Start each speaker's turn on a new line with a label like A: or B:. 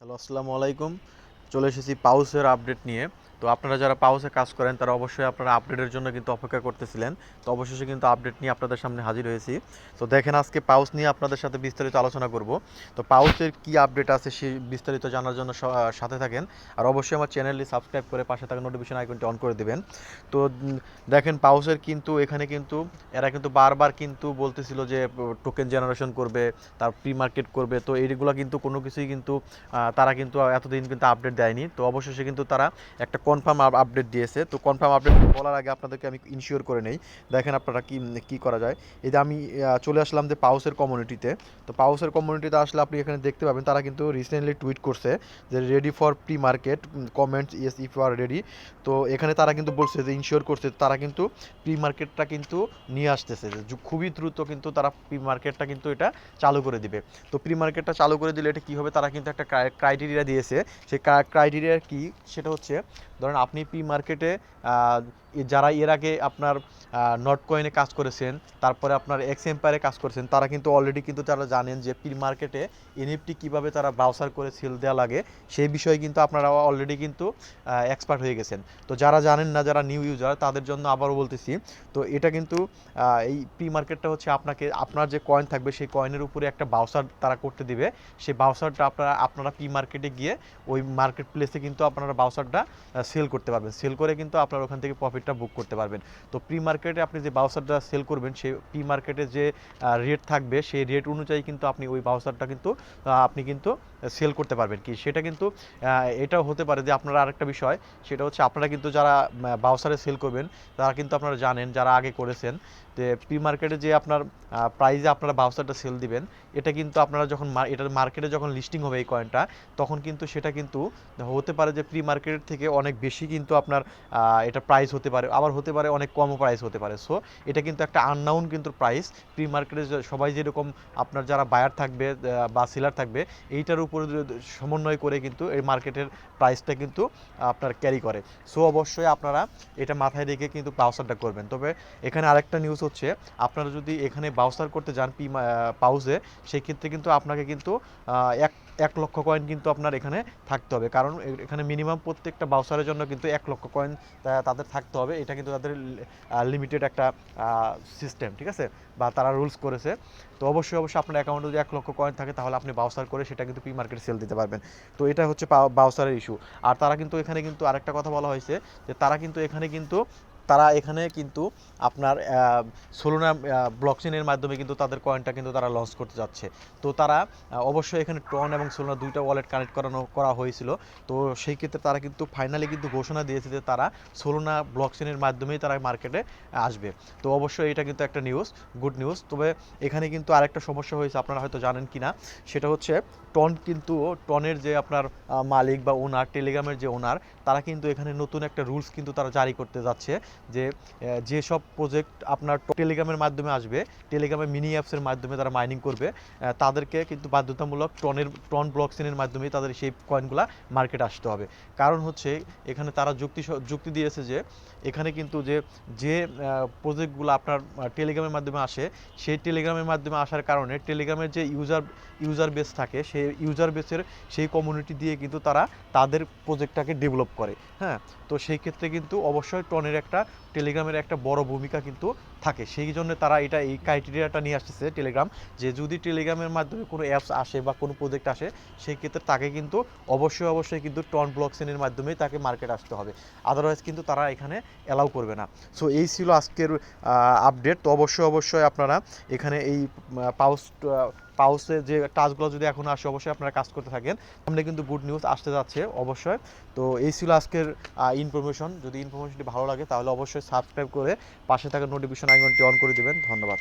A: Hello, আসসালামু আলাইকুম। চলে এসেছি পাউসের আপডেট নিয়ে। তো আপনারা যারা পাউসে কাজ করেন তারা অবশ্যই আপনারা আপডেটের জন্য কিন্তু অপেক্ষা করতেছিলেন। তো অবশেষে কিন্তু আপডেট নিয়ে আপনাদের সামনে হাজির হয়েছি। তো দেখেন, আজকে পাউস নিয়ে আপনাদের সাথে বিস্তারিত আলোচনা করব। তো পাউসের কি আপডেট আছে সেই বিস্তারিত জানার জন্য সাথে থাকেন। আর অবশ্যই আমার চ্যানেলটি সাবস্ক্রাইব করে পাশে থাকা নোটিফিকেশন আইকনটি অন করে দিবেন। তো দেখেন, পাউসের কিন্তু এখানে কিন্তু এরা কিন্তু বারবার কিন্তু বলতেছিল যে টোকেন জেনারেশন করবে, তার প্রি মার্কেট করবে। তো এইগুলো কিন্তু কোনো কিছুই কিন্তু তারা কিন্তু এতদিন কিন্তু আপডেট দেয়নি। তো অবশেষে কিন্তু তারা একটা কনফার্ম আপডেট দিয়েছে। তো কনফার্ম আপডেট বলার আগে আপনাদেরকে আমি ইনশিওর করে নেই। দেখেন আপনারা কি করা যায়। এই যে আমি চলে আসলাম যে পাউসের কমিউনিটিতে। তো পাউসের কমিউনিটিতে আসলে আপনি এখানে দেখতে পাবেন তারা কিন্তু রিসেন্টলি টুইট করছে যে ready for pre market, comments yes if you are ready. তো এখানে তারা কিন্তু বলছে যে ইনশিওর করছে তারা কিন্তু প্রি মার্কেটটা কিন্তু নিয়ে আসতেছে, যে খুবই দ্রুত কিন্তু তারা প্রি মার্কেটটা কিন্তু এটা চালু করে দিবে। তো প্রি মার্কেটটা চালু করে দিলে এটা কী হবে, তারা কিন্তু একটা ক্রাইটেরিয়া দিয়েছে। সেই ক্রাইটেরিয়া কি, সেটা হচ্ছে ধরেন আপনি প্রি মার্কেটে যারা এর আগে আপনার নট কয়েনে কাজ করেছেন, তারপরে আপনার এক্স এম্পায়ারে কাজ করেছেন, তারা কিন্তু অলরেডি কিন্তু তারা জানেন যে প্রি মার্কেটে এনএফটি কীভাবে তারা ব্রাউজার করে সেল দেওয়া লাগে সেই বিষয়ে কিন্তু আপনারা অলরেডি কিন্তু এক্সপার্ট হয়ে গেছেন। তো যারা জানেন না, যারা নিউ ইউজার, তাদের জন্য আবারও বলতেছি। তো এটা কিন্তু এই প্রি মার্কেটটা হচ্ছে আপনাকে আপনার যে কয়েন থাকবে সেই কয়েনের উপরে একটা বাউসার তারা করতে দিবে। সেই বাউসারটা আপনারা প্রি মার্কেটে গিয়ে ওই মার্কেট প্লেসে কিন্তু আপনারা বাউসারটা সেল করতে পারবেন। সেল করে কিন্তু আপনারা ওখান থেকে প্রফিটটা বুক করতে পারবেন। তো প্রি মার্কেটে আপনি যে বাউসারটা সেল করবেন সেই প্রি মার্কেটে যে রেট থাকবে সেই রেট অনুযায়ী কিন্তু আপনি ওই বাউসারটা কিন্তু আপনি কিন্তু সেল করতে পারবেন। কি সেটা কিন্তু এটাও হতে পারে যে আপনারা আরেকটা বিষয়, সেটা হচ্ছে আপনারা কিন্তু যারা বাউসারে সেল করবেন তারা কিন্তু আপনারা জানেন, যারা আগে করেছেন, যে প্রি মার্কেটে যে আপনার প্রাইজে আপনারা বাউসারটা সেল দিবেন, এটা কিন্তু আপনারা যখন এটার মার্কেটে যখন লিস্টিং হবে এই কয়েনটা, তখন কিন্তু সেটা কিন্তু হতে পারে যে প্রি মার্কেটের থেকে অনেক বেশি কিন্তু আপনার এটা প্রাইস হতে পারে, আবার হতে পারে অনেক কমও প্রাইস হতে পারে। সো এটা কিন্তু একটা আননাউন কিন্তু প্রাইস। প্রি মার্কেটে সবাই যেরকম আপনার যারা বায়ার থাকবে বা সেলার থাকবে, এইটার উপরে সমন্বয় করে কিন্তু এই মার্কেটের প্রাইসটা কিন্তু আপনার ক্যারি করে। সো অবশ্যই আপনারা এটা মাথায় রেখে কিন্তু বাউসারটা করবেন। তবে এখানে আরেকটা নিউজ হচ্ছে, আপনারা যদি এখানে বাউসার করতে যান পাউসে, সেই ক্ষেত্রে কিন্তু আপনাকে কিন্তু এক 1 লক্ষ কয়েন কিন্তু আপনার এখানে থাকতে হবে। কারণ এখানে মিনিমাম প্রত্যেকটা বাউসারের জন্য কিন্তু 1 লক্ষ কয়েন তাদের থাকতে হবে। এটা কিন্তু তাদের লিমিটেড একটা সিস্টেম, ঠিক আছে, বা তারা রুলস করেছে। তো অবশ্যই আপনার অ্যাকাউন্টে যদি 1 লক্ষ কয়েন থাকে তাহলে আপনি বাউসার করে সেটা কিন্তু প্রি মার্কেট সেল দিতে পারবেন। তো এটা হচ্ছে বাউসারের ইস্যু। আর তারা কিন্তু এখানে কিন্তু আরেকটা কথা বলা হয়েছে, যে তারা এখানে কিন্তু আপনার সোলোনা ব্লকচেনের মাধ্যমে কিন্তু তাদের কয়েনটা কিন্তু তারা লঞ্চ করতে যাচ্ছে। তো তারা অবশ্যই এখানে ট্রন এবং সোলোনা দুইটা ওয়ালেট কানেক্ট করা হয়েছিল। তো সেই ক্ষেত্রে তারা কিন্তু ফাইনালি কিন্তু ঘোষণা দিয়েছে যে তারা সোলোনা ব্লকচেনের মাধ্যমেই তারা মার্কেটে আসবে। তো অবশ্যই এটা কিন্তু একটা নিউজ, গুড নিউজ। তবে এখানে কিন্তু আরেকটা সমস্যা হয়েছে, আপনারা হয়তো জানেন কিনা, সেটা হচ্ছে টনের যে আপনার মালিক বা ওনার, টেলিগ্রামের যে ওনার, তারা কিন্তু এখানে নতুন একটা রুলস কিন্তু তারা জারি করতে যাচ্ছে, যে যেসব প্রজেক্ট আপনার টেলিগ্রামের মাধ্যমে আসবে, টেলিগ্রামের মিনি অ্যাপসের মাধ্যমে তারা মাইনিং করবে, তাদেরকে কিন্তু বাধ্যতামূলক টন ব্লকচেনের মাধ্যমেই তাদের সেই কয়েনগুলো মার্কেটে আসতে হবে। কারণ হচ্ছে এখানে তারা যুক্তি দিয়েছে যে এখানে কিন্তু যে প্রজেক্টগুলো আপনার টেলিগ্রামের মাধ্যমে আসে, সেই টেলিগ্রামের মাধ্যমে আসার কারণে টেলিগ্রামের যে ইউজার বেস থাকে, সেই ইউজার বেসের সেই কমিউনিটি দিয়ে কিন্তু তারা তাদের প্রজেক্টটাকে ডেভেলপ করে। হ্যাঁ, তো সেই ক্ষেত্রে কিন্তু অবশ্যই টেলিগ্রামের একটা বড় ভূমিকা কিন্তু থাকে। সেই জন্য তারা এই ক্রাইটেরিয়াটা নিয়ে আসতেছে টেলিগ্রাম, যে যদি টেলিগ্রামের মাধ্যমে কোনো অ্যাপস আসে বা কোনো প্রজেক্ট আসে, সেই ক্ষেত্রে তাকে কিন্তু অবশ্যই কিন্তু টন ব্লকচেনের মাধ্যমেই তাকে মার্কেট আসতে হবে। আদারওয়াইজ কিন্তু তারা এখানে অ্যালাউ করবে না। সো এই ছিল আজকের আপডেট। তো অবশ্যই আপনারা এখানে এই পাউস পাউসে যে টাস্কগুলো যদি এখন আসে, অবশ্যই আপনারা কাজ করতে থাকেন। সামনে কিন্তু গুড নিউজ আসতে যাচ্ছে অবশ্যই। তো এই ছিল আজকের ইনফরমেশন। যদি ইনফরমেশনটি ভালো লাগে তাহলে অবশ্যই সাবস্ক্রাইব করে পাশে থাকা নোটিফিকেশন আইকনটি অন করে দিবেন। ধন্যবাদ।